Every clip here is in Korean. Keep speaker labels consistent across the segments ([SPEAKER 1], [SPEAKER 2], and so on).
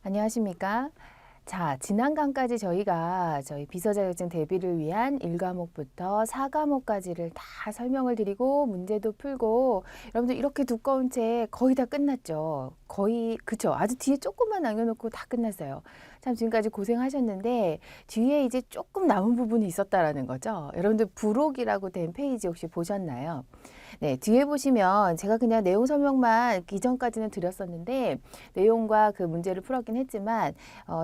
[SPEAKER 1] 안녕하십니까? 자, 지난 강까지 저희 비서 자격증 대비를 위한 1과목부터 4과목까지를 다 설명을 드리고 문제도 풀고 여러분들 이렇게 두꺼운 책 거의 다 끝났죠? 거의 그쵸? 아주 뒤에 조금만 남겨놓고 다 끝났어요. 참 지금까지 고생하셨는데 뒤에 이제 조금 남은 부분이 있었다라는 거죠. 여러분들 부록이라고 된 페이지 혹시 보셨나요? 네, 뒤에 보시면 제가 그냥 내용 설명만 이전까지는 드렸었는데 내용과 그 문제를 풀었긴 했지만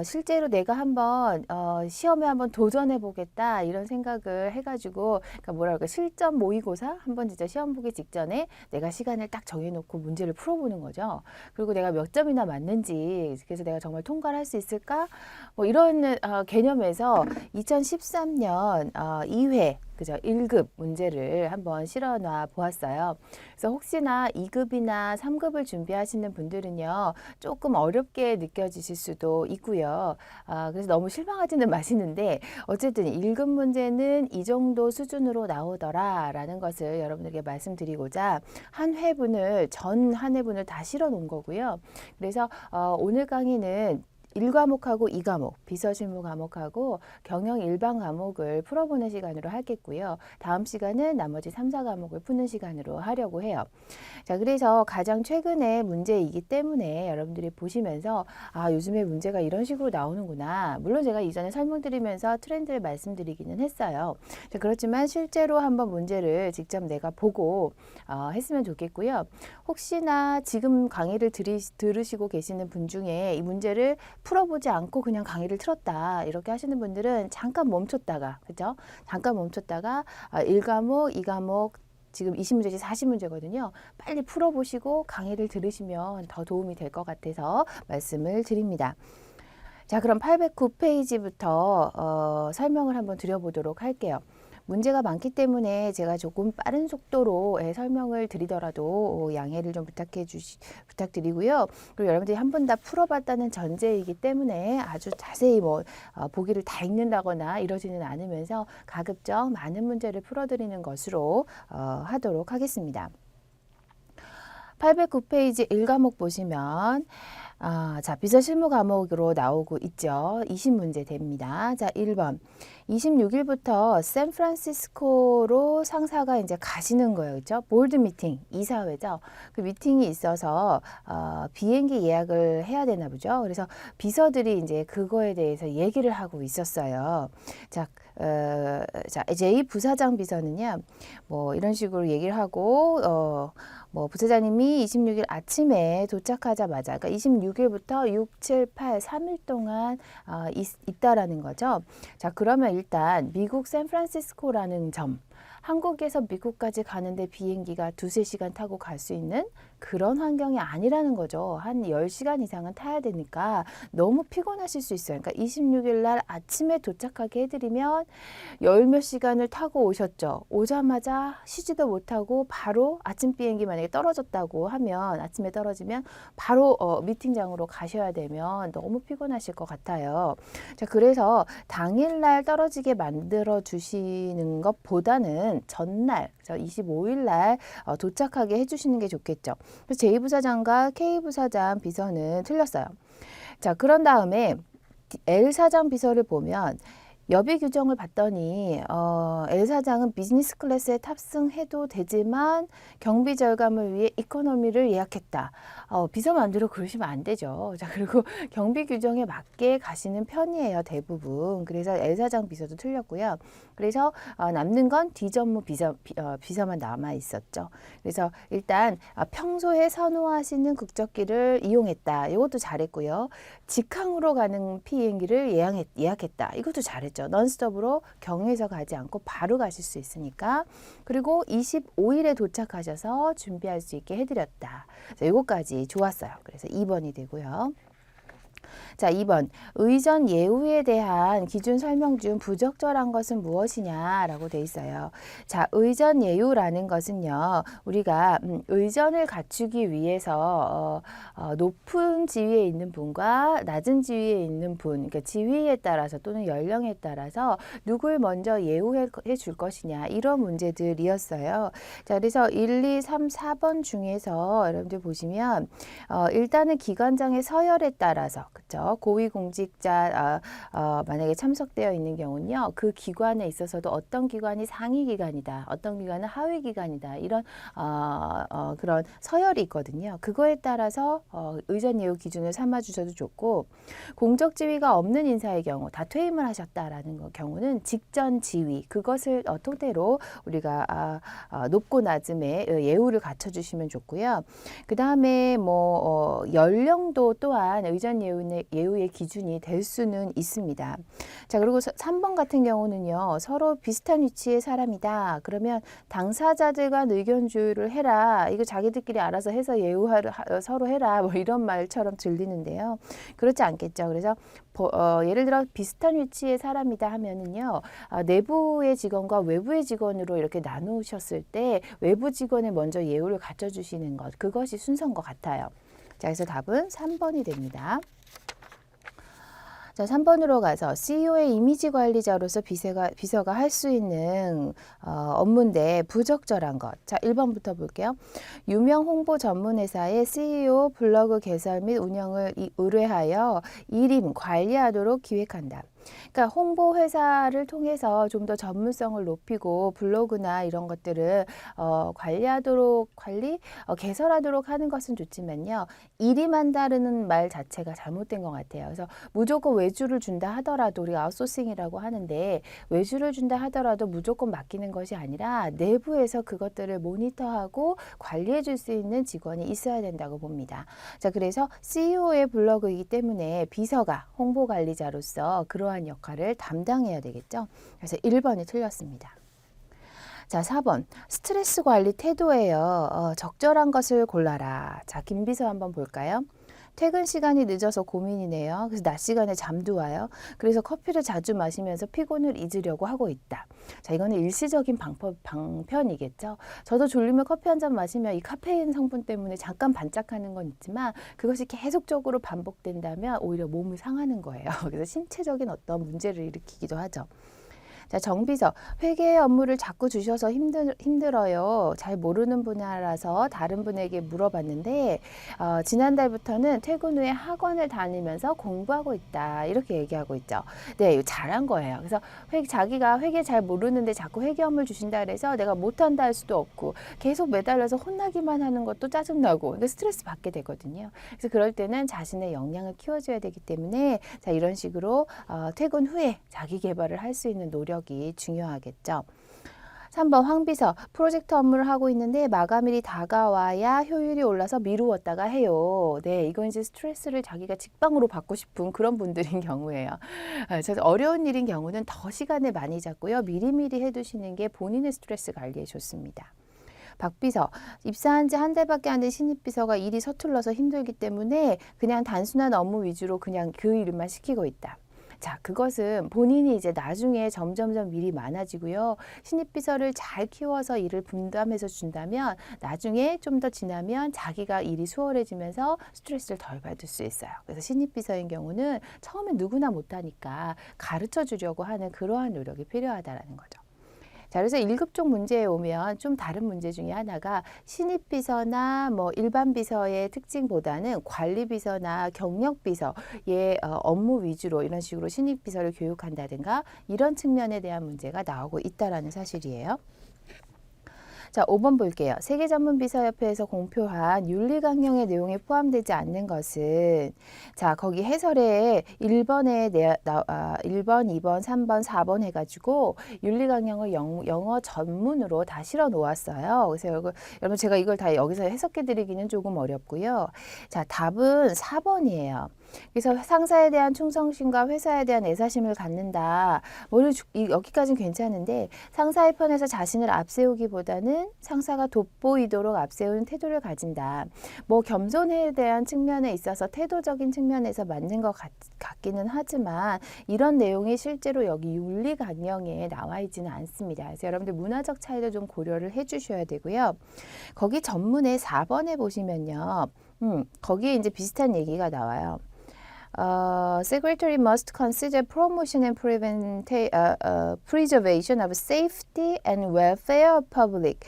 [SPEAKER 1] 실제로 내가 한번 시험에 한번 도전해 보겠다 이런 생각을 해가지고 그러니까 뭐라 그럴까 실전 모의고사 한번 진짜 시험 보기 직전에 내가 시간을 딱 정해놓고 문제를 풀어보는 거죠. 그리고 내가 몇 점이나 맞는지 그래서 내가 정말 통과를 할 수 있을까 뭐 이런 개념에서 2013년 2회 그죠? 1급 문제를 한번 실어놔 보았어요. 그래서 혹시나 2급이나 3급을 준비하시는 분들은요, 조금 어렵게 느껴지실 수도 있고요. 그래서 너무 실망하지는 마시는데, 어쨌든 1급 문제는 이 정도 수준으로 나오더라라는 것을 여러분들에게 말씀드리고자 전 한 회분을 다 실어 놓은 거고요. 그래서 오늘 강의는 1과목하고 2과목, 비서실무 과목하고 경영 일반 과목을 풀어보는 시간으로 하겠고요. 다음 시간은 나머지 3, 4과목을 푸는 시간으로 하려고 해요. 자, 그래서 가장 최근의 문제이기 때문에 여러분들이 보시면서 요즘에 문제가 이런 식으로 나오는구나. 물론 제가 이전에 설명드리면서 트렌드를 말씀드리기는 했어요. 자, 그렇지만 실제로 한번 문제를 직접 내가 보고 했으면 좋겠고요. 혹시나 지금 강의를 들으시고 계시는 분 중에 이 문제를 풀어보지 않고 그냥 강의를 틀었다 이렇게 하시는 분들은 잠깐 멈췄다가 그죠? 잠깐 멈췄다가 1과목, 2과목 지금 20문제지 40문제거든요. 빨리 풀어보시고 강의를 들으시면 더 도움이 될 것 같아서 말씀을 드립니다. 자, 그럼 809페이지부터 설명을 한번 드려보도록 할게요. 문제가 많기 때문에 제가 조금 빠른 속도로 설명을 드리더라도 양해를 좀 부탁드리고요. 그리고 여러분들이 한 번 다 풀어봤다는 전제이기 때문에 아주 자세히 보기를 다 읽는다거나 이러지는 않으면서 가급적 많은 문제를 풀어드리는 것으로 하도록 하겠습니다. 809페이지 1과목 보시면 자, 비서실무 과목으로 나오고 있죠. 20문제 됩니다. 자, 1번. 26일부터 샌프란시스코로 상사가 이제 가시는 거예요. 그죠? 보드 미팅, 이사회죠. 그 미팅이 있어서 비행기 예약을 해야 되나 보죠. 그래서 비서들이 이제 그거에 대해서 얘기를 하고 있었어요. 자, 제2 부사장 비서는요. 뭐 이런 식으로 얘기를 하고 부사장님이 26일 아침에 도착하자마자, 그러니까 26일부터 6, 7, 8, 3일 동안 있다라는 거죠. 자, 그러면 일단 미국 샌프란시스코라는 점, 한국에서 미국까지 가는데 비행기가 2~3시간 타고 갈 수 있는 그런 환경이 아니라는 거죠. 한 10시간 이상은 타야 되니까 너무 피곤하실 수 있어요. 그러니까 26일 날 아침에 도착하게 해드리면 열 몇 시간을 타고 오셨죠. 오자마자 쉬지도 못하고 바로 아침 비행기 만약에 떨어졌다고 하면 아침에 떨어지면 바로 미팅장으로 가셔야 되면 너무 피곤하실 것 같아요. 자, 그래서 당일날 떨어지게 만들어 주시는 것보다는 전날 25일 날 도착하게 해주시는 게 좋겠죠. 그래서 제2부사장과 K부사장 비서는 틀렸어요. 자, 그런 다음에 L사장 비서를 보면 여비 규정을 봤더니 L사장은 비즈니스 클래스에 탑승해도 되지만 경비 절감을 위해 이코노미를 예약했다. 비서 마음대로 그러시면 안 되죠. 자, 그리고 경비 규정에 맞게 가시는 편이에요, 대부분. 그래서 L사장 비서도 틀렸고요. 그래서 남는 건 D전무 비서만 남아 있었죠. 그래서 일단 평소에 선호하시는 국적기를 이용했다. 이것도 잘했고요. 직항으로 가는 비행기를 예약했다. 이것도 잘했죠. 넌스톱으로 경유해서 가지 않고 바로 가실 수 있으니까. 그리고 25일에 도착하셔서 준비할 수 있게 해드렸다. 자, 이것까지 좋았어요. 그래서 2번이 되고요. 자, 2번. 의전 예우에 대한 기준 설명 중 부적절한 것은 무엇이냐라고 돼 있어요. 자, 의전 예우라는 것은요. 우리가 의전을 갖추기 위해서 높은 지위에 있는 분과 낮은 지위에 있는 분, 그러니까 지위에 따라서 또는 연령에 따라서 누굴 먼저 예우해 줄 것이냐 이런 문제들이었어요. 자, 그래서 1, 2, 3, 4번 중에서 여러분들 보시면 일단은 기관장의 서열에 따라서 있죠. 고위공직자 만약에 참석되어 있는 경우는요. 그 기관에 있어서도 어떤 기관이 상위 기관이다. 어떤 기관은 하위 기관이다. 이런 그런 서열이 있거든요. 그거에 따라서 의전 예우 기준을 삼아 주셔도 좋고 공적 지위가 없는 인사의 경우 다 퇴임을 하셨다라는 경우는 직전 지위 그것을 토대로 우리가 높고 낮음의 예우를 갖춰주시면 좋고요. 그 다음에 뭐 연령도 또한 의전 예우의 기준이 될 수는 있습니다. 자, 그리고 3번 같은 경우는요. 서로 비슷한 위치의 사람이다. 그러면 당사자들 간 의견 조율을 해라. 이거 자기들끼리 알아서 해서 서로 해라. 뭐 이런 말처럼 들리는데요. 그렇지 않겠죠. 그래서 예를 들어 비슷한 위치의 사람이다 하면은요. 내부의 직원과 외부의 직원으로 이렇게 나누셨을 때 외부 직원에 먼저 예우를 갖춰주시는 것. 그것이 순서인 것 같아요. 자, 그래서 답은 3번이 됩니다. 자, 3번으로 가서 CEO의 이미지 관리자로서 비서가 할 수 있는 업무인데 부적절한 것. 자, 1번부터 볼게요. 유명 홍보 전문 회사의 CEO 블로그 개설 및 운영을 의뢰하여 일임 관리하도록 기획한다. 그러니까 홍보 회사를 통해서 좀 더 전문성을 높이고 블로그나 이런 것들을 개설하도록 하는 것은 좋지만요. 일임한다는 말 자체가 잘못된 것 같아요. 그래서 무조건 외주를 준다 하더라도 우리가 아웃소싱이라고 하는데 외주를 준다 하더라도 무조건 맡기는 것이 아니라 내부에서 그것들을 모니터하고 관리해 줄 수 있는 직원이 있어야 된다고 봅니다. 자, 그래서 CEO의 블로그이기 때문에 비서가 홍보 관리자로서 그러한 역할을 담당해야 되겠죠. 그래서 1번이 틀렸습니다. 자, 4번. 스트레스 관리 태도예요. 적절한 것을 골라라. 자, 김비서 한번 볼까요? 퇴근 시간이 늦어서 고민이네요. 그래서 낮 시간에 잠도 와요. 그래서 커피를 자주 마시면서 피곤을 잊으려고 하고 있다. 자, 이거는 일시적인 방편이겠죠. 저도 졸리면 커피 한 잔 마시면 이 카페인 성분 때문에 잠깐 반짝하는 건 있지만 그것이 계속적으로 반복된다면 오히려 몸을 상하는 거예요. 그래서 신체적인 어떤 문제를 일으키기도 하죠. 자, 정비서. 회계 업무를 자꾸 주셔서 힘들어요. 잘 모르는 분야라서 다른 분에게 물어봤는데 지난달부터는 퇴근 후에 학원을 다니면서 공부하고 있다. 이렇게 얘기하고 있죠. 네, 이거 잘한 거예요. 그래서 자기가 회계 잘 모르는데 자꾸 회계 업무를 주신다 그래서 내가 못한다 할 수도 없고 계속 매달려서 혼나기만 하는 것도 짜증나고 스트레스 받게 되거든요. 그래서 그럴 때는 자신의 역량을 키워줘야 되기 때문에 자, 이런 식으로 퇴근 후에 자기 개발을 할 수 있는 노력이 중요하겠죠. 3번 황비서. 프로젝트 업무를 하고 있는데 마감일이 다가와야 효율이 올라서 미루었다가 해요. 네, 이건 이제 스트레스를 자기가 직방으로 받고 싶은 그런 분들인 경우예요. 그래서 어려운 일인 경우는 더 시간을 많이 잡고요. 미리미리 해두시는 게 본인의 스트레스 관리에 좋습니다. 박비서. 입사한 지 한 달밖에 안 된 신입비서가 일이 서툴러서 힘들기 때문에 그냥 단순한 업무 위주로 그냥 그 일만 시키고 있다. 자, 그것은 본인이 이제 나중에 점점점 일이 많아지고요. 신입비서를 잘 키워서 일을 분담해서 준다면 나중에 좀 더 지나면 자기가 일이 수월해지면서 스트레스를 덜 받을 수 있어요. 그래서 신입비서인 경우는 처음에 누구나 못하니까 가르쳐 주려고 하는 그러한 노력이 필요하다라는 거죠. 자, 그래서 1급종 문제에 오면 좀 다른 문제 중에 하나가 신입비서나 뭐 일반 비서의 특징보다는 관리비서나 경력비서의 업무 위주로 이런 식으로 신입비서를 교육한다든가 이런 측면에 대한 문제가 나오고 있다라는 사실이에요. 자, 5번 볼게요. 세계전문비서협회에서 공표한 윤리강령의 내용에 포함되지 않는 것은 자, 거기 해설에 1번, 2번, 3번, 4번 해가지고 윤리강령을 영어 전문으로 다 실어 놓았어요. 그래서 여러분 제가 이걸 다 여기서 해석해 드리기는 조금 어렵고요. 자, 답은 4번이에요. 그래서 상사에 대한 충성심과 회사에 대한 애사심을 갖는다. 여기까지는 괜찮은데 상사의 편에서 자신을 앞세우기보다는 상사가 돋보이도록 앞세우는 태도를 가진다. 뭐 겸손에 대한 측면에 있어서 태도적인 측면에서 맞는 것 같기는 하지만 이런 내용이 실제로 여기 윤리강령에 나와 있지는 않습니다. 그래서 여러분들 문화적 차이도 좀 고려를 해주셔야 되고요. 거기 전문의 4번에 보시면요. 거기에 이제 비슷한 얘기가 나와요. Secretary must consider promotion and preservation of safety and welfare of public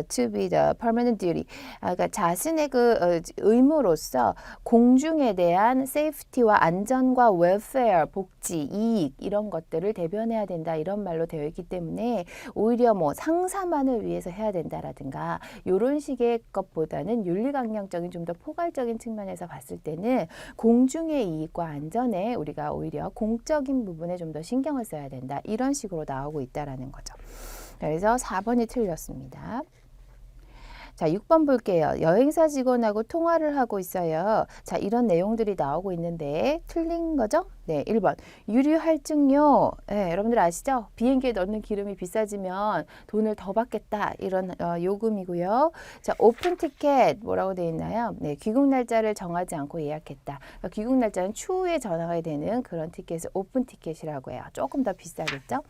[SPEAKER 1] to be the permanent duty. 그러니까 자신의 그 의무로서 공중에 대한 safety와 안전과 welfare, 복지, 이익 이런 것들을 대변해야 된다 이런 말로 되어 있기 때문에 오히려 뭐 상사만을 위해서 해야 된다라든가 이런 식의 것보다는 윤리강령적인 좀 더 포괄적인 측면에서 봤을 때는 공중의 이익과 안전에 우리가 오히려 공적인 부분에 좀 더 신경을 써야 된다 이런 식으로 나오고 있다라는 거죠. 그래서 4번이 틀렸습니다. 자, 6번 볼게요. 여행사 직원하고 통화를 하고 있어요. 자, 이런 내용들이 나오고 있는데 틀린 거죠? 네, 1번. 유류 할증료. 네, 여러분들 아시죠? 비행기에 넣는 기름이 비싸지면 돈을 더 받겠다. 이런 요금이고요. 자, 오픈 티켓 뭐라고 되어 있나요? 네, 귀국 날짜를 정하지 않고 예약했다. 그러니까 귀국 날짜는 추후에 전화가 되는 그런 티켓을 오픈 티켓이라고 해요. 조금 더 비싸겠죠?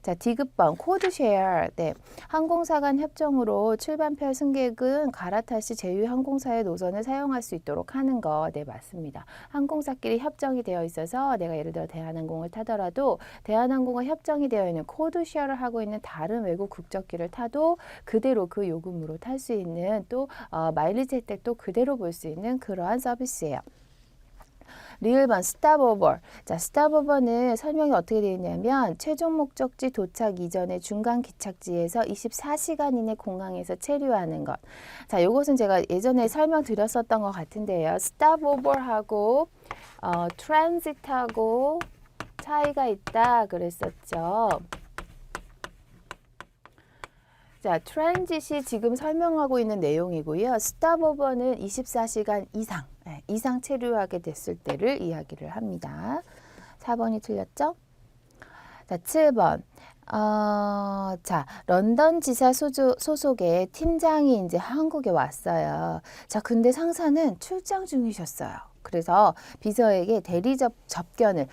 [SPEAKER 1] 자, 디귿번 코드 쉐어. 네, 항공사 간 협정으로 출반표 승객은 갈아탈 시 제휴 항공사의 노선을 사용할 수 있도록 하는 거. 네, 맞습니다. 항공사끼리 협정이 되어 있어서 내가 예를 들어 대한항공을 타더라도 대한항공과 협정이 되어 있는 코드 쉐어를 하고 있는 다른 외국 국적기를 타도 그대로 그 요금으로 탈 수 있는 또 마일리지 혜택도 그대로 볼 수 있는 그러한 서비스예요. 리을번 스탑오버. 자, 스탑오버는 설명이 어떻게 되어 있냐면 최종 목적지 도착 이전에 중간 기착지에서 24시간 이내 공항에서 체류하는 것. 자, 이것은 제가 예전에 설명드렸었던 것 같은데요. 스탑오버하고 트랜짓하고 차이가 있다 그랬었죠. 자, 트랜짓이 지금 설명하고 있는 내용이고요. 스탑오버는 24시간 이상 체류하게 됐을 때를 이야기를 합니다. 4번이 틀렸죠? 자, 7번. 자, 런던 지사 소속의 팀장이 이제 한국에 왔어요. 자, 근데 상사는 출장 중이셨어요. 그래서 비서에게 대리 접견을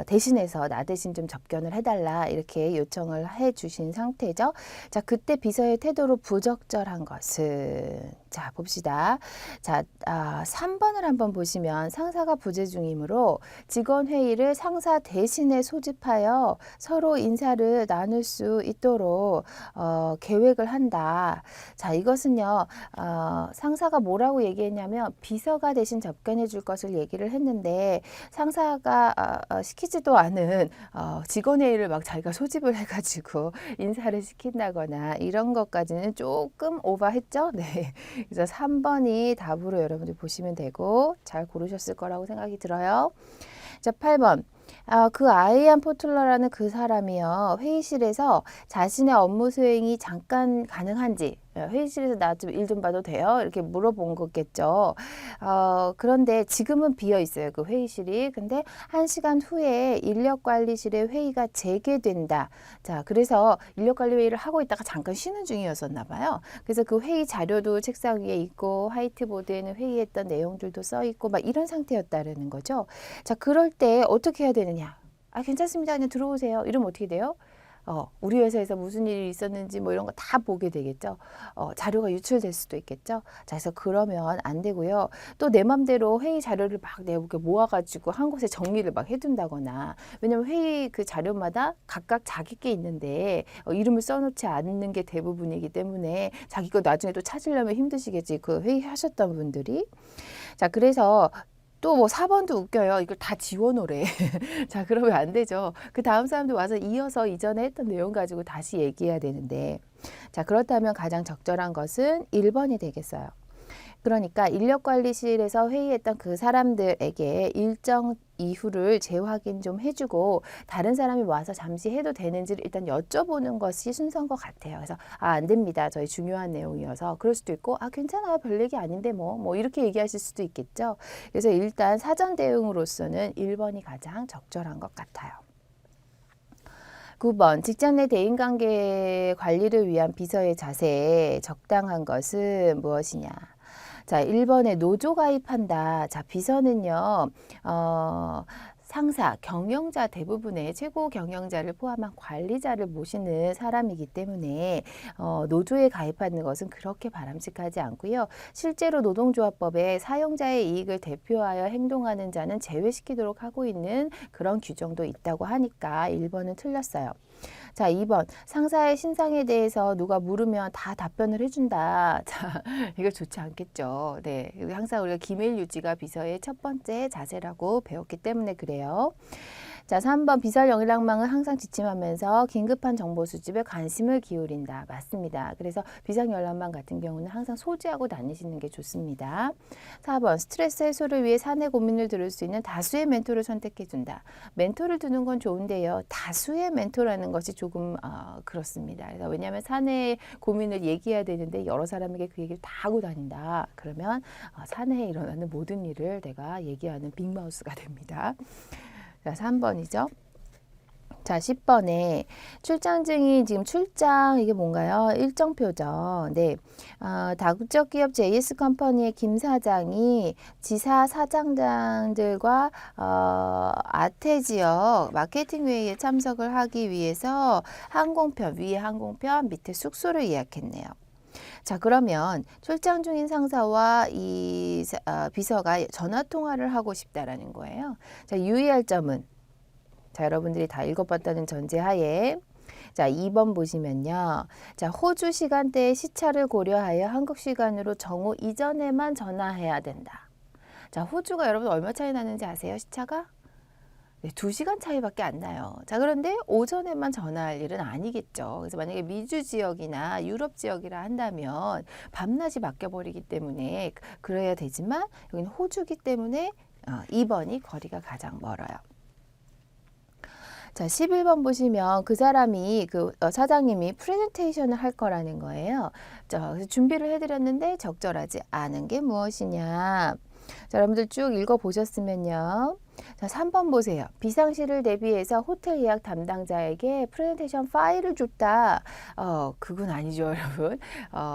[SPEAKER 1] 대신해서 나 대신 좀 접견을 해달라 이렇게 요청을 해주신 상태죠. 자, 그때 비서의 태도로 부적절한 것은 자, 봅시다. 자, 3번을 한번 보시면 상사가 부재 중이므로 직원 회의를 상사 대신에 소집하여 서로 인사를 나눌 수 있도록 계획을 한다. 자, 이것은요. 상사가 뭐라고 얘기했냐면 비서가 대신 접견해 줄 것을 얘기를 했는데 상사가 시키지도 않은 직원 회의를 막 자기가 소집을 해가지고 인사를 시킨다거나 이런 것까지는 조금 오버했죠. 네. 그래서 3번이 답으로 여러분들 보시면 되고 잘 고르셨을 거라고 생각이 들어요. 자, 8번. 그 아이안 포틀러라는 그 사람이요. 회의실에서 자신의 업무 수행이 잠깐 가능한지 회의실에서 나 좀 일 좀 봐도 돼요? 이렇게 물어본 거겠죠. 그런데 지금은 비어 있어요. 그 회의실이. 근데 1시간 후에 인력관리실의 회의가 재개된다. 자, 그래서 인력관리 회의를 하고 있다가 잠깐 쉬는 중이었었나 봐요. 그래서 그 회의 자료도 책상 위에 있고 화이트보드에는 회의했던 내용들도 써 있고 막 이런 상태였다는 거죠. 자, 그럴 때 어떻게 해야 되느냐? 괜찮습니다. 그냥 들어오세요. 이러면 어떻게 돼요? 우리 회사에서 무슨 일이 있었는지 뭐 이런 거 다 보게 되겠죠. 자료가 유출될 수도 있겠죠. 자, 그래서 그러면 안 되고요. 또 내 맘대로 회의 자료를 막 내가 모아가지고 한 곳에 정리를 막 해둔다거나 왜냐면 회의 그 자료마다 각각 자기 게 있는데 이름을 써놓지 않는 게 대부분이기 때문에 자기 거 나중에 또 찾으려면 힘드시겠지. 그 회의 하셨던 분들이. 자, 그래서 또 뭐 4번도 웃겨요. 이걸 다 지워놓으래. 자, 그러면 안 되죠. 그 다음 사람도 와서 이어서 이전에 했던 내용 가지고 다시 얘기해야 되는데 자, 그렇다면 가장 적절한 것은 1번이 되겠어요. 그러니까 인력관리실에서 회의했던 그 사람들에게 일정 이후를 재확인 좀 해주고 다른 사람이 와서 잠시 해도 되는지를 일단 여쭤보는 것이 순서인 것 같아요. 그래서 안 됩니다. 저희 중요한 내용이어서 그럴 수도 있고 괜찮아요. 별 얘기 아닌데 뭐 이렇게 얘기하실 수도 있겠죠. 그래서 일단 사전 대응으로서는 1번이 가장 적절한 것 같아요. 9번 직장 내 대인관계 관리를 위한 비서의 자세에 적당한 것은 무엇이냐. 자, 1번에 노조 가입한다. 자, 비서는요. 상사, 경영자 대부분의 최고 경영자를 포함한 관리자를 모시는 사람이기 때문에 노조에 가입하는 것은 그렇게 바람직하지 않고요. 실제로 노동조합법에 사용자의 이익을 대표하여 행동하는 자는 제외시키도록 하고 있는 그런 규정도 있다고 하니까 1번은 틀렸어요. 자, 2번. 상사의 신상에 대해서 누가 물으면 다 답변을 해준다. 자, 이거 좋지 않겠죠. 네. 항상 우리가 기밀 유지가 비서의 첫 번째 자세라고 배웠기 때문에 그래요. 자, 3번. 비서 영락망은 항상 지침하면서 긴급한 정보 수집에 관심을 기울인다. 맞습니다. 그래서 비상 연락망 같은 경우는 항상 소지하고 다니시는 게 좋습니다. 4번. 스트레스 해소를 위해 사내 고민을 들을 수 있는 다수의 멘토를 선택해 준다. 멘토를 두는 건 좋은데요. 다수의 멘토라는 것이 조금 그렇습니다. 그래서 왜냐하면 사내의 고민을 얘기해야 되는데 여러 사람에게 그 얘기를 다 하고 다닌다. 그러면 사내에 일어나는 모든 일을 내가 얘기하는 빅마우스가 됩니다. 자, 3번이죠. 자, 10번에 출장증이 지금 출장 이게 뭔가요? 일정표죠. 네. 다국적 기업 JS 컴퍼니의 김 사장이 지사 사장들과 아태 지역 마케팅 회의에 참석을 하기 위해서 항공편, 위에 항공편, 밑에 숙소를 예약했네요. 자, 그러면 출장 중인 상사와 이 비서가 전화 통화를 하고 싶다라는 거예요. 자, 유의할 점은 자, 여러분들이 다 읽어봤다는 전제하에 자, 2번 보시면요. 자, 호주 시간대의 시차를 고려하여 한국 시간으로 정오 이전에만 전화해야 된다. 자, 호주가 여러분 얼마 차이 나는지 아세요? 시차가? 네, 2시간 차이밖에 안 나요. 자, 그런데 오전에만 전화할 일은 아니겠죠. 그래서 만약에 미주 지역이나 유럽 지역이라 한다면 밤낮이 바뀌어버리기 때문에 그래야 되지만 여기는 호주기 때문에 2번이 거리가 가장 멀어요. 자, 11번 보시면 그 사람이 사장님이 프레젠테이션을 할 거라는 거예요. 자, 그래서 준비를 해드렸는데 적절하지 않은 게 무엇이냐. 자, 여러분들 쭉 읽어보셨으면요. 자, 3번 보세요. 비상시를 대비해서 호텔 예약 담당자에게 프레젠테이션 파일을 줬다. 그건 아니죠, 여러분.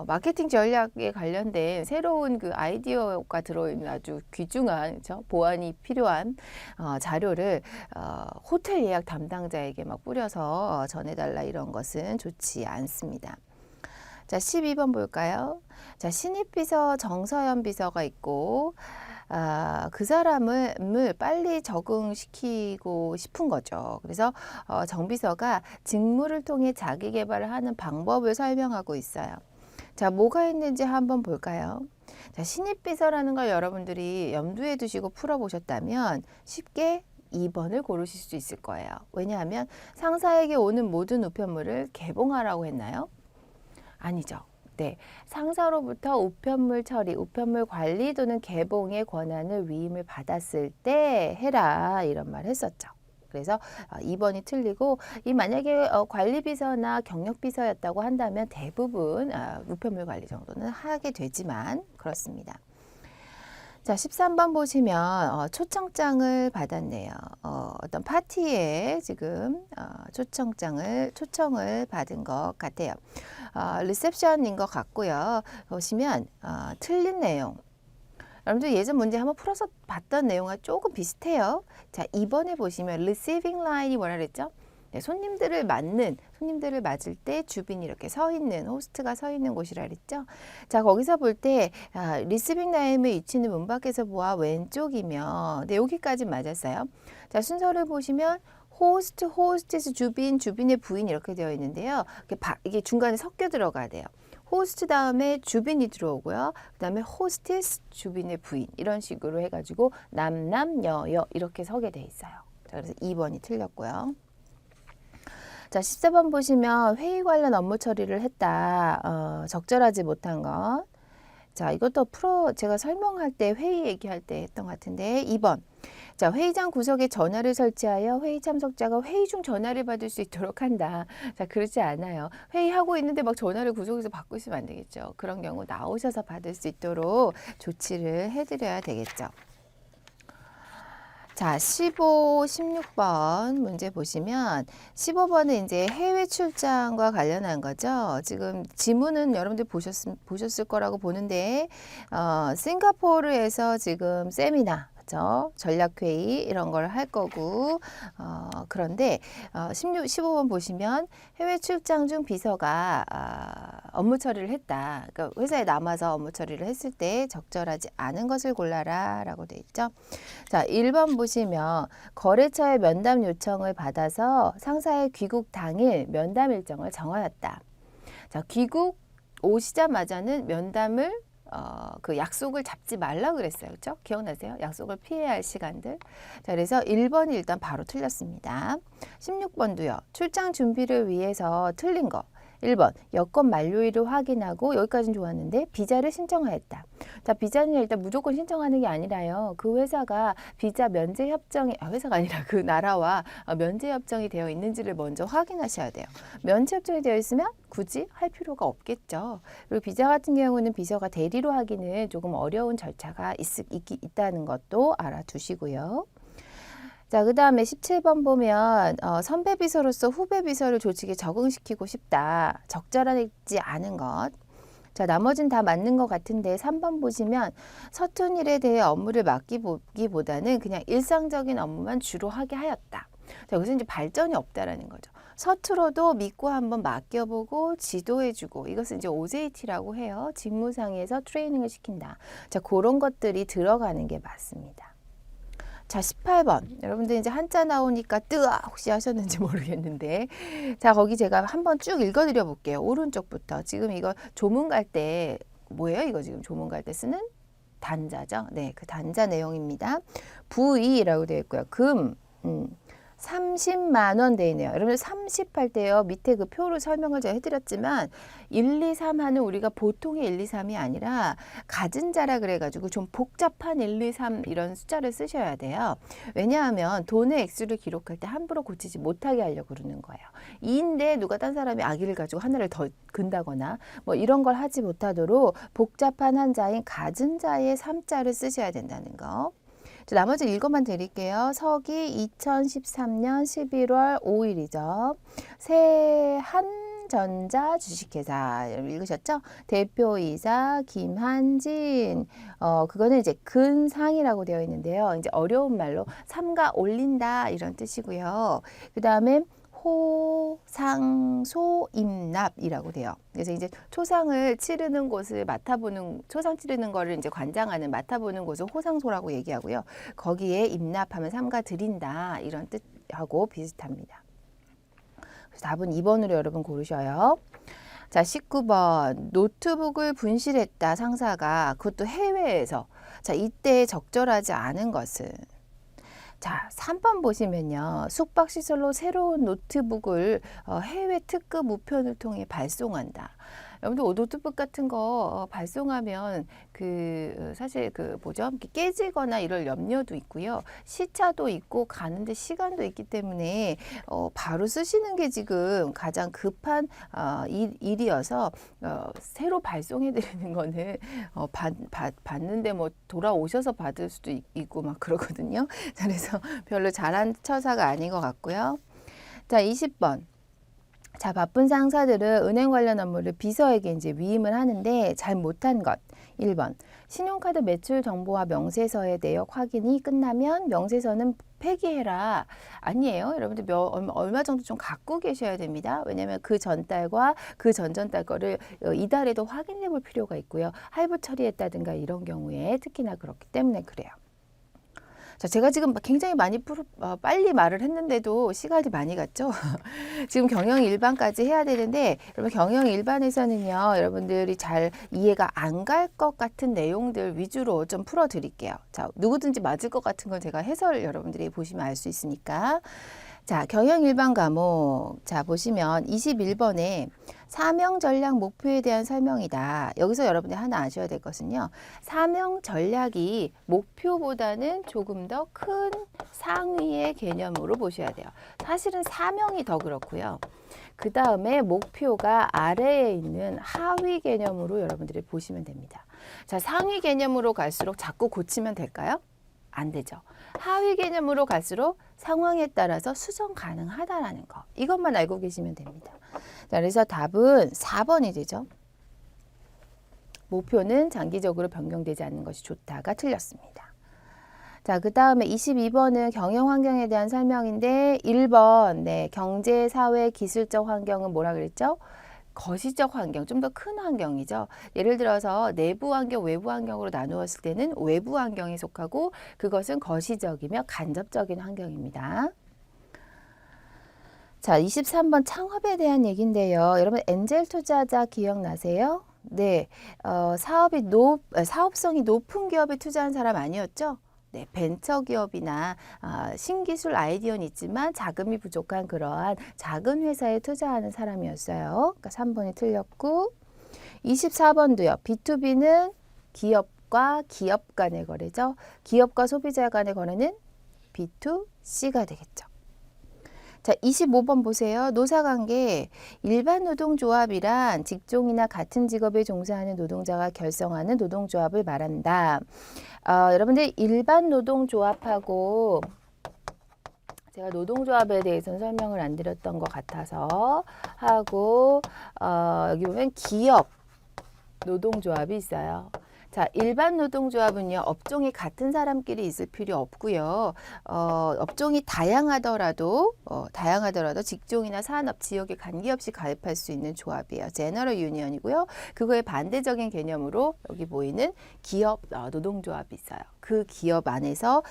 [SPEAKER 1] 마케팅 전략에 관련된 새로운 그 아이디어가 들어있는 아주 귀중한, 그렇죠? 보안이 필요한 자료를 호텔 예약 담당자에게 막 뿌려서 전해달라 이런 것은 좋지 않습니다. 자, 12번 볼까요? 자, 신입비서 정서연 비서가 있고 그 사람을 빨리 적응시키고 싶은 거죠. 그래서 정 비서가 직무를 통해 자기 개발을 하는 방법을 설명하고 있어요. 자, 뭐가 있는지 한번 볼까요? 자, 신입비서라는 걸 여러분들이 염두에 두시고 풀어보셨다면 쉽게 2번을 고르실 수 있을 거예요. 왜냐하면 상사에게 오는 모든 우편물을 개봉하라고 했나요? 아니죠. 네, 상사로부터 우편물 처리, 우편물 관리 또는 개봉의 권한을 위임을 받았을 때 해라 이런 말 했었죠. 그래서 2번이 틀리고 만약에 관리비서나 경력비서였다고 한다면 대부분 우편물 관리 정도는 하게 되지만 그렇습니다. 자, 13번 보시면 초청장을 받았네요. 어떤 파티에 지금 초청을 받은 것 같아요. 리셉션인 것 같고요. 보시면 틀린 내용. 여러분들 예전 문제 한번 풀어서 봤던 내용과 조금 비슷해요. 자, 2번에 보시면 receiving line이 뭐라 그랬죠? 네, 손님들을 맞을 때 주빈이 이렇게 서 있는, 호스트가 서 있는 곳이라 그랬죠. 자, 거기서 볼 때 리시빙 라인의 위치는 문 밖에서 보아 왼쪽이며, 네, 여기까지 맞았어요. 자, 순서를 보시면 호스트, 호스티스, 주빈의 부인 이렇게 되어 있는데요. 이게 중간에 섞여 들어가야 돼요. 호스트 다음에 주빈이 들어오고요. 그 다음에 호스티스, 주빈의 부인 이런 식으로 해가지고 남, 여 이렇게 서게 돼 있어요. 자, 그래서 2번이 틀렸고요. 자, 14번 보시면 회의 관련 업무 처리를 했다. 적절하지 못한 것. 자, 이것도 제가 설명할 때 회의 얘기할 때 했던 것 같은데 2번. 자, 회의장 구석에 전화를 설치하여 회의 참석자가 회의 중 전화를 받을 수 있도록 한다. 자, 그렇지 않아요. 회의하고 있는데 막 전화를 구석에서 받고 있으면 안 되겠죠. 그런 경우 나오셔서 받을 수 있도록 조치를 해드려야 되겠죠. 자, 15, 16번 문제 보시면 15번은 이제 해외 출장과 관련한 거죠. 지금 지문은 여러분들 보셨을 거라고 보는데 싱가포르에서 지금 그죠? 전략회의 이런 걸 할 거고, 그런데 15번 보시면 해외 출장 중 비서가 업무 처리를 했다. 그러니까 회사에 남아서 업무 처리를 했을 때 적절하지 않은 것을 골라라 라고 돼 있죠. 자, 1번 보시면 거래처의 면담 요청을 받아서 상사의 귀국 당일 면담 일정을 정하였다. 자, 귀국 오시자마자는 면담을 그 약속을 잡지 말라 그랬어요. 그렇죠? 기억나세요? 약속을 피해야 할 시간들. 자, 그래서 1번이 일단 바로 틀렸습니다. 16번도요. 출장 준비를 위해서 틀린 거. 1번 여권 만료일을 확인하고 여기까지는 좋았는데 비자를 신청하였다. 자, 비자는 일단 무조건 신청하는 게 아니라요. 그 회사가 비자 면제 협정이 회사가 아니라 그 나라와 면제 협정이 되어 있는지를 먼저 확인하셔야 돼요. 면제 협정이 되어 있으면 굳이 할 필요가 없겠죠. 그리고 비자 같은 경우는 비서가 대리로 하기는 조금 어려운 절차가 있다는 것도 알아두시고요. 자, 그 다음에 17번 보면 선배 비서로서 후배 비서를 조직에 적응시키고 싶다. 적절하지 않은 것. 자, 나머지는 다 맞는 것 같은데 3번 보시면 서툰 일에 대해 업무를 맡기보다는 그냥 일상적인 업무만 주로 하게 하였다. 자, 여기서 이제 발전이 없다라는 거죠. 서툴어도 믿고 한번 맡겨보고 지도해주고 이것은 이제 OJT라고 해요. 직무상에서 트레이닝을 시킨다. 자, 그런 것들이 들어가는 게 맞습니다. 자, 18번. 여러분들 이제 한자 나오니까 뜨아 혹시 하셨는지 모르겠는데. 자, 거기 제가 한번 쭉 읽어드려 볼게요. 오른쪽부터. 지금 이거 조문 갈 때, 뭐예요? 이거 지금 조문 갈 때 쓰는 단자죠? 네, 그 단자 내용입니다. 부이라고 되어 있고요. 금, 30만 원 돼 있네요. 여러분들 30 할 때요. 밑에 그 표로 설명을 제가 해드렸지만 1, 2, 3 하는 우리가 보통의 1, 2, 3이 아니라 가진 자라 그래가지고 좀 복잡한 1, 2, 3 이런 숫자를 쓰셔야 돼요. 왜냐하면 돈의 액수를 기록할 때 함부로 고치지 못하게 하려고 그러는 거예요. 2인데 누가 딴 사람이 아기를 가지고 하나를 더 근다거나 뭐 이런 걸 하지 못하도록 복잡한 한자인 가진 자의 3자를 쓰셔야 된다는 거. 나머지 읽어만 드릴게요. 서기 2013년 11월 5일이죠. 세한전자 주식회사 읽으셨죠? 대표이사 김한진. 그거는 이제 근상이라고 되어 있는데요. 이제 어려운 말로 삼가 올린다 이런 뜻이고요. 그 다음에 호상소임납이라고 돼요. 그래서 이제 초상을 치르는 곳을 초상 치르는 거를 이제 관장하는 맡아보는 곳을 호상소라고 얘기하고요. 거기에 임납하면 삼가 드린다 이런 뜻하고 비슷합니다. 그래서 답은 2번으로 여러분 고르셔요. 자, 19번 노트북을 분실했다 상사가 그것도 해외에서. 자, 이때 적절하지 않은 것은 자, 3번 보시면요. 숙박시설로 새로운 노트북을 해외 특급 우편을 통해 발송한다. 여러분들 노트북 같은 거 발송하면 사실 깨지거나 이럴 염려도 있고요. 시차도 있고 가는데 시간도 있기 때문에 바로 쓰시는 게 지금 가장 급한 일이어서 새로 발송해 드리는 거는 받는데 뭐 돌아오셔서 받을 수도 있고 막 그러거든요. 그래서 별로 잘한 처사가 아닌 것 같고요. 자, 20번. 자, 바쁜 상사들은 은행 관련 업무를 비서에게 이제 위임을 하는데 잘 못한 것. 1번. 신용카드 매출 정보와 명세서의 내역 확인이 끝나면 명세서는 폐기해라. 아니에요. 여러분들 얼마 정도 좀 갖고 계셔야 됩니다. 왜냐하면 그 전달과 그 전전달 거를 이달에도 확인해 볼 필요가 있고요. 할부 처리했다든가 이런 경우에 특히나 그렇기 때문에 그래요. 자, 제가 지금 굉장히 빨리 말을 했는데도 시간이 많이 갔죠. 지금 경영 일반까지 해야 되는데 여러분 경영 일반에서는요. 여러분들이 잘 이해가 안 갈 것 같은 내용들 위주로 좀 풀어 드릴게요. 자, 누구든지 맞을 것 같은 건 제가 해설 여러분들이 보시면 알 수 있으니까. 자, 경영 일반 과목. 자, 보시면 21번에 사명 전략 목표에 대한 설명이다. 여기서 여러분들 하나 아셔야 될 것은요. 사명 전략이 목표보다는 조금 더 큰 상위의 개념으로 보셔야 돼요. 사실은 사명이 더 그렇고요. 그 다음에 목표가 아래에 있는 하위 개념으로 여러분들이 보시면 됩니다. 자, 상위 개념으로 갈수록 자꾸 고치면 될까요? 안 되죠. 하위 개념으로 갈수록 상황에 따라서 수정 가능하다라는 거. 이것만 알고 계시면 됩니다. 자, 그래서 답은 4번이 되죠. 목표는 장기적으로 변경되지 않는 것이 좋다가 틀렸습니다. 자, 그 다음에 22번은 경영 환경에 대한 설명인데 1번 네, 경제, 사회, 기술적 환경은 뭐라 그랬죠? 거시적 환경, 좀 더 큰 환경이죠. 예를 들어서 내부 환경, 외부 환경으로 나누었을 때는 외부 환경에 속하고 그것은 거시적이며 간접적인 환경입니다. 자, 23번 창업에 대한 얘기인데요. 여러분 엔젤 투자자 기억나세요? 네, 사업성이 높은 기업에 투자한 사람 아니었죠? 네, 벤처기업이나 신기술 아이디어는 있지만 자금이 부족한 그러한 작은 회사에 투자하는 사람이었어요. 그러니까 3번이 틀렸고 24번도요. B2B는 기업과 기업 간의 거래죠. 기업과 소비자 간의 거래는 B2C가 되겠죠. 자, 25번 보세요. 노사관계. 일반 노동조합이란 직종이나 같은 직업에 종사하는 노동자가 결성하는 노동조합을 말한다. 여러분들 일반 노동조합하고 제가 노동조합에 대해서는 설명을 안 드렸던 것 같아서 하고 여기 보면 기업 노동조합이 있어요. 자, 일반 노동조합은요, 업종이 같은 사람끼리 있을 필요 없고요. 업종이 다양하더라도 직종이나 산업, 지역에 관계없이 가입할 수 있는 조합이에요. 제너럴 유니언이고요. 그거에 반대적인 개념으로 여기 보이는 기업 노동조합이 있어요. 그 기업 안에서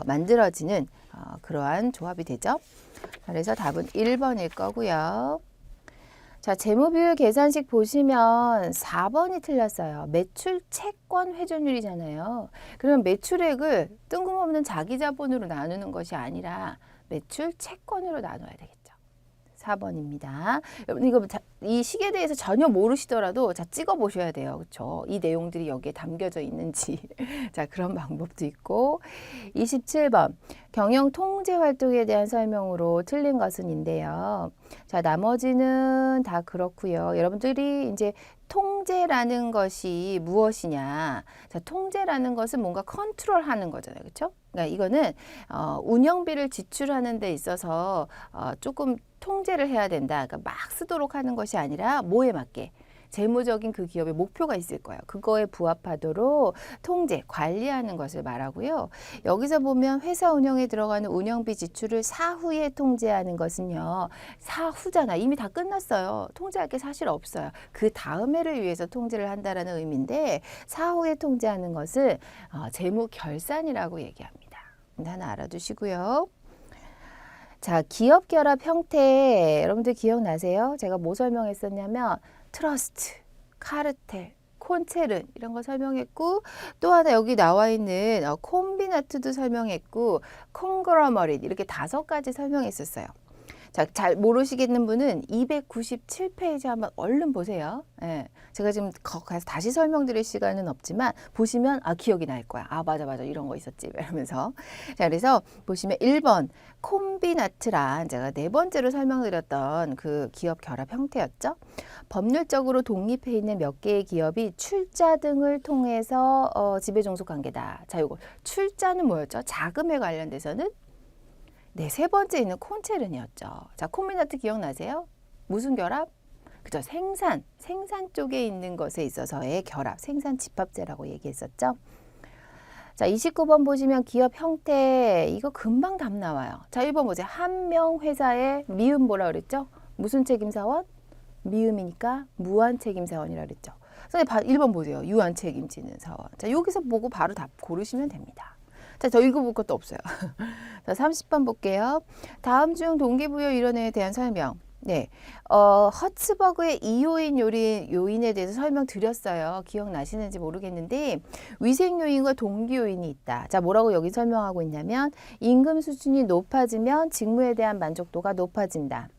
[SPEAKER 1] 만들어지는 그러한 조합이 되죠. 그래서 답은 1번일 거고요. 자, 재무비율 계산식 보시면 4번이 틀렸어요. 매출 채권 회전율이잖아요. 그럼 매출액을 뜬금없는 자기 자본으로 나누는 것이 아니라 매출 채권으로 나눠야 되겠죠. 4번입니다. 여러분 이거 이 식에 대해서 전혀 모르시더라도 자 찍어 보셔야 돼요. 그렇죠? 이 내용들이 여기에 담겨져 있는지. 자, 그런 방법도 있고 27번 경영 통제 활동에 대한 설명으로 틀린 것은인데요. 자, 나머지는 다 그렇고요. 여러분들이 이제 통제라는 것이 무엇이냐? 자, 통제라는 것은 뭔가 컨트롤하는 거잖아요. 그렇죠? 그러니까 이거는 운영비를 지출하는 데 있어서 조금 통제를 해야 된다. 그러니까 막 쓰도록 하는 것이 아니라 뭐에 맞게 재무적인 그 기업의 목표가 있을 거예요. 그거에 부합하도록 통제, 관리하는 것을 말하고요. 여기서 보면 회사 운영에 들어가는 운영비 지출을 사후에 통제하는 것은요. 사후잖아. 이미 다 끝났어요. 통제할 게 사실 없어요. 그 다음 해를 위해서 통제를 한다라는 의미인데 사후에 통제하는 것을 재무 결산이라고 얘기합니다. 하나 알아두시고요. 자, 기업 결합 형태 여러분들 기억나세요? 제가 뭐 설명했었냐면 트러스트, 카르텔, 콘체른 이런 거 설명했고 또 하나 여기 나와 있는 콤비나트도 설명했고 콩그로머릿 이렇게 5가지 설명했었어요. 자, 잘 모르시겠는 분은 297페이지 한번 얼른 보세요. 예, 제가 지금 가서 다시 설명드릴 시간은 없지만 보시면 기억이 날 거야. 맞아 이런 거 있었지 이러면서. 자, 그래서 보시면 1번 콤비나트란 제가 4번째로 설명드렸던 그 기업 결합 형태였죠. 법률적으로 독립해 있는 몇 개의 기업이 출자 등을 통해서 지배 종속 관계다. 자, 요거 출자는 뭐였죠? 자금에 관련돼서는 네, 3번째 있는 콘체른이었죠. 자, 콤비나트 기억나세요? 무슨 결합? 그죠? 생산 쪽에 있는 것에 있어서의 결합, 생산 집합제라고 얘기했었죠. 자, 29번 보시면 기업 형태, 이거 금방 답 나와요. 자, 1번 보세요. 한 명 회사의 미음 뭐라 그랬죠? 무슨 책임사원? 미음이니까 무한 책임사원이라 그랬죠. 선생님, 1번 보세요. 유한 책임지는 사원. 자, 여기서 보고 바로 답 고르시면 됩니다. 자, 저 읽어볼 것도 없어요. 자, 30번 볼게요. 다음 중 동기부여 이론에 대한 설명. 네, 허츠버그의 2요인 요인에 대해서 설명드렸어요. 기억나시는지 모르겠는데 위생 요인과 동기 요인이 있다. 자, 뭐라고 여기 설명하고 있냐면 임금 수준이 높아지면 직무에 대한 만족도가 높아진다.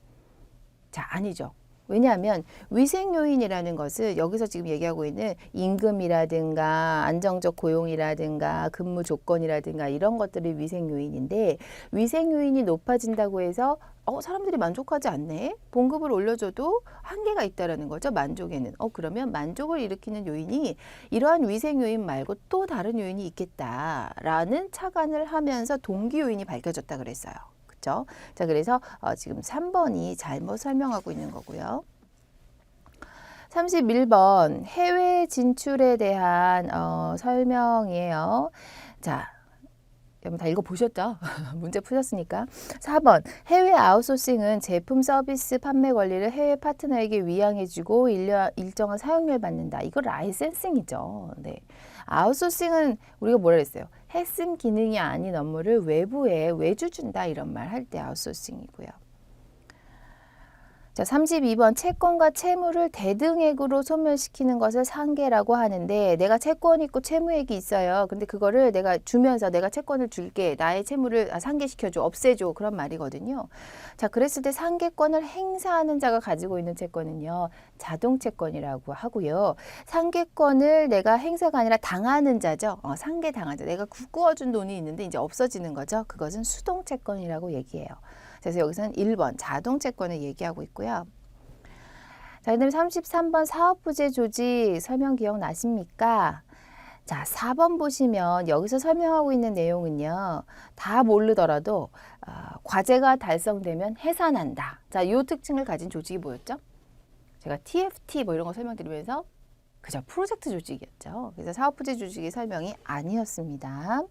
[SPEAKER 1] 자, 아니죠. 왜냐하면 위생 요인이라는 것을 여기서 지금 얘기하고 있는 임금이라든가 안정적 고용이라든가 근무 조건이라든가 이런 것들이 위생 요인인데 위생 요인이 높아진다고 해서 사람들이 만족하지 않네. 봉급을 올려줘도 한계가 있다라는 거죠. 만족에는. 그러면 만족을 일으키는 요인이 이러한 위생 요인 말고 또 다른 요인이 있겠다라는 착안을 하면서 동기 요인이 밝혀졌다 그랬어요. 자, 그래서 지금 3번이 잘못 설명하고 있는 거고요. 31번 해외 진출에 대한 설명이에요. 자, 여러분 다 읽어보셨죠? 문제 푸셨으니까. 4번 해외 아웃소싱은 제품 서비스 판매 권리를 해외 파트너에게 위양해주고 일정한 사용료를 받는다. 이거 라이센싱이죠. 네. 아웃소싱은 우리가 뭐라 했어요? 핵심 기능이 아닌 업무를 외부에 외주 준다 이런 말 할 때 아웃소싱이고요. 자, 32번 채권과 채무를 대등액으로 소멸시키는 것을 상계라고 하는데 내가 채권 있고 채무액이 있어요. 근데 그거를 내가 주면서 내가 채권을 줄게. 나의 채무를 상계시켜줘. 없애줘. 그런 말이거든요. 자, 그랬을 때 상계권을 행사하는 자가 가지고 있는 채권은요. 자동채권이라고 하고요. 상계권을 내가 행사가 아니라 당하는 자죠. 상계당한 자. 내가 구워준 돈이 있는데 이제 없어지는 거죠. 그것은 수동채권이라고 얘기해요. 그래서 여기서는 1번 자동채권을 얘기하고 있고요. 자, 그 다음에 33번 사업부재 조직 설명 기억나십니까? 자, 4번 보시면 여기서 설명하고 있는 내용은요. 다 모르더라도 과제가 달성되면 해산한다. 자, 이 특징을 가진 조직이 뭐였죠? 제가 TFT 뭐 이런 거 설명드리면서 그죠? 프로젝트 조직이었죠. 그래서 사업부재 조직의 설명이 아니었습니다.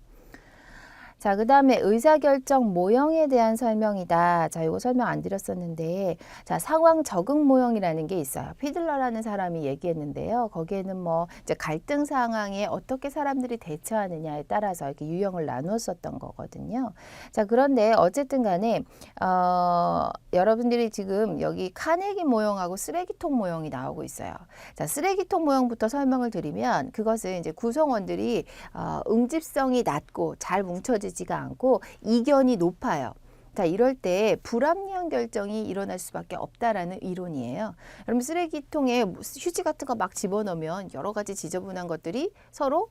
[SPEAKER 1] 자, 그 다음에 의사결정 모형에 대한 설명이다. 자, 이거 설명 안 드렸었는데, 자, 상황 적응 모형이라는 게 있어요. 피들러라는 사람이 얘기했는데요. 거기에는 뭐, 이제 갈등 상황에 어떻게 사람들이 대처하느냐에 따라서 이렇게 유형을 나누었었던 거거든요. 자, 그런데 어쨌든 간에, 여러분들이 지금 여기 카네기 모형하고 쓰레기통 모형이 나오고 있어요. 자, 쓰레기통 모형부터 설명을 드리면, 그것은 이제 구성원들이, 응집성이 낮고 잘 뭉쳐지지가 않고 이견이 높아요. 자, 이럴 때 불합리한 결정이 일어날 수밖에 없다라는 이론이에요. 여러분 쓰레기통에 휴지 같은 거 막 집어넣으면 여러 가지 지저분한 것들이 서로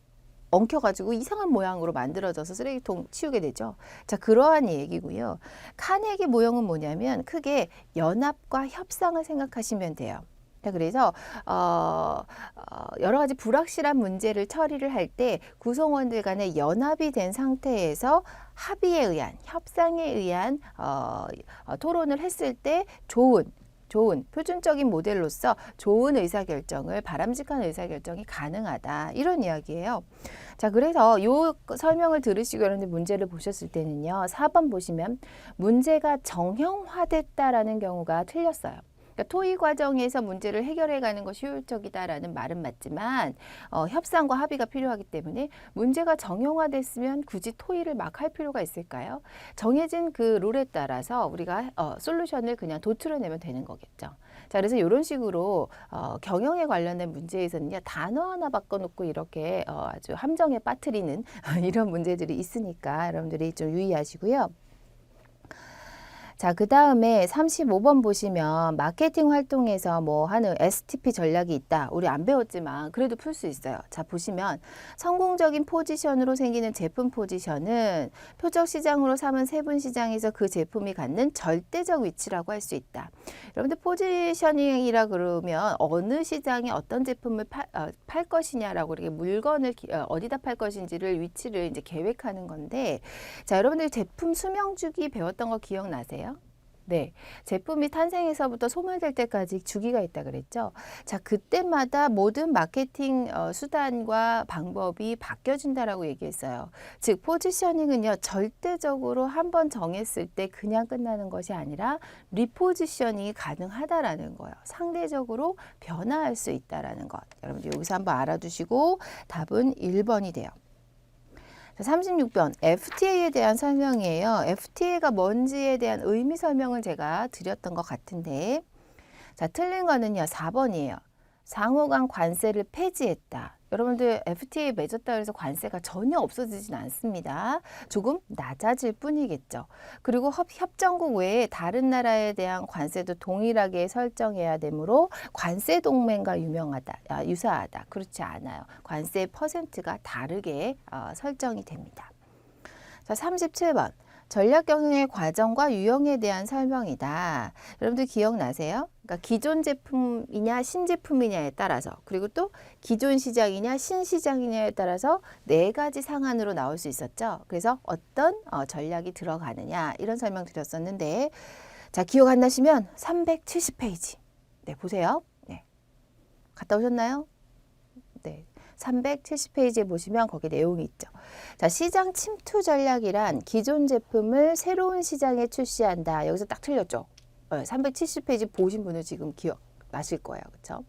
[SPEAKER 1] 엉켜가지고 이상한 모양으로 만들어져서 쓰레기통 치우게 되죠. 자, 그러한 얘기고요. 카네기 모형은 뭐냐면 크게 연합과 협상을 생각하시면 돼요. 자, 그래서 여러 가지 불확실한 문제를 처리를 할 때 구성원들 간에 연합이 된 상태에서 합의에 의한 협상에 의한 토론을 했을 때 좋은 표준적인 모델로서 좋은 의사결정을 바람직한 의사결정이 가능하다 이런 이야기예요. 자, 그래서 이 설명을 들으시고 여러분들 문제를 보셨을 때는요. 4번 보시면 문제가 정형화됐다라는 경우가 틀렸어요. 그러니까 토의 과정에서 문제를 해결해 가는 것이 효율적이다라는 말은 맞지만 협상과 합의가 필요하기 때문에 문제가 정형화됐으면 굳이 토의를 막 할 필요가 있을까요? 정해진 그 룰에 따라서 우리가 솔루션을 그냥 도출해내면 되는 거겠죠. 자, 그래서 이런 식으로 경영에 관련된 문제에서는요. 단어 하나 바꿔놓고 이렇게 아주 함정에 빠뜨리는 이런 문제들이 있으니까 여러분들이 좀 유의하시고요. 자, 그 다음에 35번 보시면 마케팅 활동에서 뭐 하는 STP 전략이 있다. 우리 안 배웠지만 그래도 풀 수 있어요. 자, 보시면 성공적인 포지션으로 생기는 제품 포지션은 표적 시장으로 삼은 세분 시장에서 그 제품이 갖는 절대적 위치라고 할 수 있다. 여러분들 포지셔닝이라 그러면 어느 시장에 어떤 제품을 팔 것이냐라고 이렇게 물건을 어디다 팔 것인지를 위치를 이제 계획하는 건데, 자, 여러분들 제품 수명 주기 배웠던 거 기억나세요? 네, 제품이 탄생에서부터 소멸될 때까지 주기가 있다 그랬죠. 자, 그때마다 모든 마케팅 수단과 방법이 바뀌어진다라고 얘기했어요. 즉 포지셔닝은요 절대적으로 한번 정했을 때 그냥 끝나는 것이 아니라 리포지셔닝이 가능하다라는 거예요. 상대적으로 변화할 수 있다라는 것. 여러분들 여기서 한번 알아두시고 답은 1번이 돼요. 36번 FTA에 대한 설명이에요. FTA가 뭔지에 대한 의미 설명을 제가 드렸던 것 같은데, 자, 틀린 거는요 4번이에요. 상호 간 관세를 폐지했다. 여러분들 FTA 맺었다 그래서 관세가 전혀 없어지진 않습니다. 조금 낮아질 뿐이겠죠. 그리고 협정국 외에 다른 나라에 대한 관세도 동일하게 설정해야 되므로 관세 동맹과 유사하다. 그렇지 않아요. 관세 퍼센트가 다르게 설정이 됩니다. 자, 37번. 전략 경영의 과정과 유형에 대한 설명이다. 여러분들 기억나세요? 그러니까 기존 제품이냐 신제품이냐에 따라서, 그리고 또 기존 시장이냐 신시장이냐에 따라서 네 가지 상한으로 나올 수 있었죠. 그래서 어떤 전략이 들어가느냐 이런 설명 드렸었는데, 자, 기억 안 나시면 370페이지 네, 보세요. 네. 갔다 오셨나요? 네. 370페이지에 보시면 거기에 내용이 있죠. 자, 시장 침투 전략이란 기존 제품을 새로운 시장에 출시한다. 여기서 딱 틀렸죠. 370페이지 보신 분은 지금 기억나실 거예요. 그렇죠?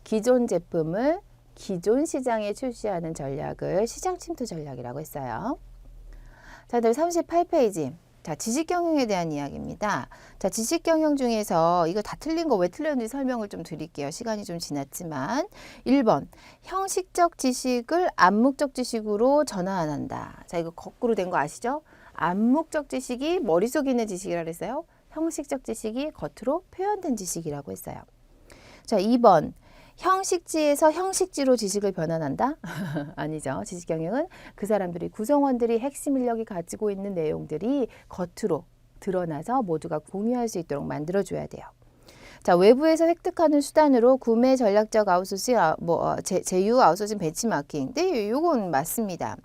[SPEAKER 1] 기존 제품을 기존 시장에 출시하는 전략을 시장 침투 전략이라고 했어요. 자, 다음 38페이지. 자, 지식경영에 대한 이야기입니다. 자, 지식경영 중에서 이거 다 틀린 거 왜 틀렸는지 설명을 좀 드릴게요. 시간이 좀 지났지만 1번 형식적 지식을 암묵적 지식으로 전환한다. 자, 이거 거꾸로 된 거 아시죠? 암묵적 지식이 머릿속에 있는 지식이라고 했어요. 형식적 지식이 겉으로 표현된 지식이라고 했어요. 자, 2번 형식지에서 형식지로 지식을 변환한다? 아니죠. 지식경영은 그 사람들이 구성원들이 핵심 인력이 가지고 있는 내용들이 겉으로 드러나서 모두가 공유할 수 있도록 만들어줘야 돼요. 자, 외부에서 획득하는 수단으로 구매 전략적 아웃소싱, 제휴 아웃소싱 benchmarking. 네, 요건 맞습니다.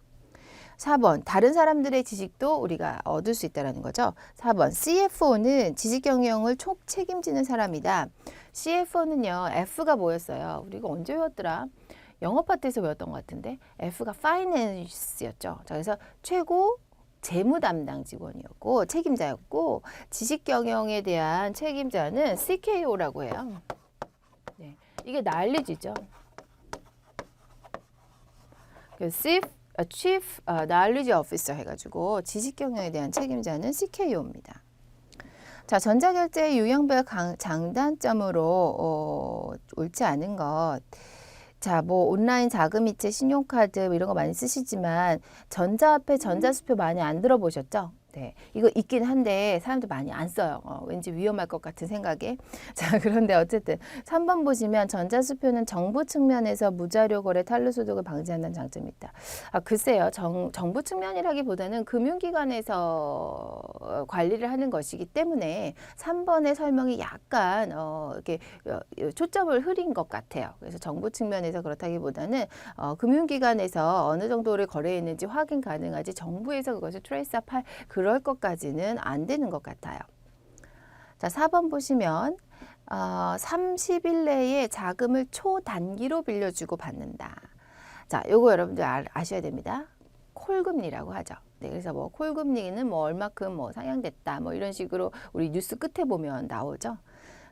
[SPEAKER 1] 4번 다른 사람들의 지식도 우리가 얻을 수 있다는 거죠. 4번 CFO는 지식경영을 총 책임지는 사람이다. CFO는요. F가 뭐였어요? 우리가 언제 외웠더라? 영어 파트에서 외웠던 것 같은데 F가 Finance였죠. 자, 그래서 최고 재무 담당 직원이었고 책임자였고 지식경영에 대한 책임자는 CKO라고 해요. 네, 이게 난리지죠. Chief Knowledge Officer 해가지고 지식경영에 대한 책임자는 CKO입니다. 자, 전자결제의 유형별 장단점으로 옳지 않은 것. 자, 뭐 온라인 자금이체, 신용카드 뭐 이런 거 많이 쓰시지만 전자화폐, 전자수표 많이 안 들어보셨죠? 네, 이거 있긴 한데 사람들 많이 안 써요. 왠지 위험할 것 같은 생각에. 자, 그런데 어쨌든 3번 보시면 전자수표는 정부 측면에서 무자료 거래 탈루 소득을 방지한다는 장점이 있다. 글쎄요. 정부 측면이라기보다는 금융기관에서 관리를 하는 것이기 때문에 3번의 설명이 약간 이렇게 초점을 흐린 것 같아요. 그래서 정부 측면에서 그렇다기보다는 금융기관에서 어느 정도를 거래했는지 확인 가능하지 정부에서 그것을 트레이스업할 그럴 것까지는 안 되는 것 같아요. 자, 4번 보시면 30일 내에 자금을 초단기로 빌려주고 받는다. 자, 요거 여러분들 아셔야 됩니다. 콜금리라고 하죠. 네, 그래서 뭐 콜금리는 뭐 얼마큼 뭐 상향됐다 뭐 이런 식으로 우리 뉴스 끝에 보면 나오죠.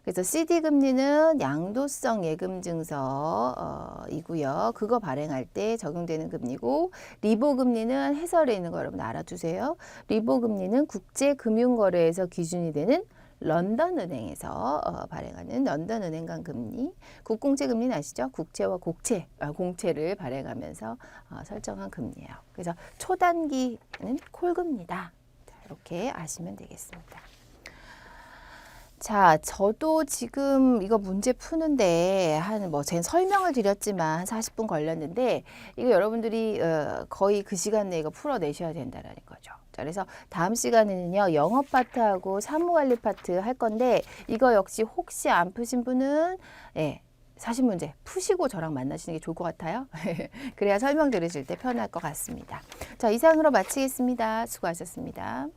[SPEAKER 1] 그래서 CD 금리는 양도성 예금 증서이고요. 그거 발행할 때 적용되는 금리고 리보 금리는 해설에 있는 거 여러분 알아두세요. 리보 금리는 국제금융거래에서 기준이 되는 런던은행에서 발행하는 런던은행 간 금리. 국공채 금리는 아시죠? 국채와 공채를 발행하면서 설정한 금리예요. 그래서 초단기는 콜금리다. 이렇게 아시면 되겠습니다. 자, 저도 지금 이거 문제 푸는데 제가 설명을 드렸지만 한 40분 걸렸는데 이거 여러분들이 거의 그 시간 내에 이거 풀어내셔야 된다는 거죠. 자, 그래서 다음 시간에는요, 영업 파트하고 사무관리 파트 할 건데 이거 역시 혹시 안 푸신 분은 40문제 푸시고 저랑 만나시는 게 좋을 것 같아요. 그래야 설명 들으실 때 편할 것 같습니다. 자, 이상으로 마치겠습니다. 수고하셨습니다.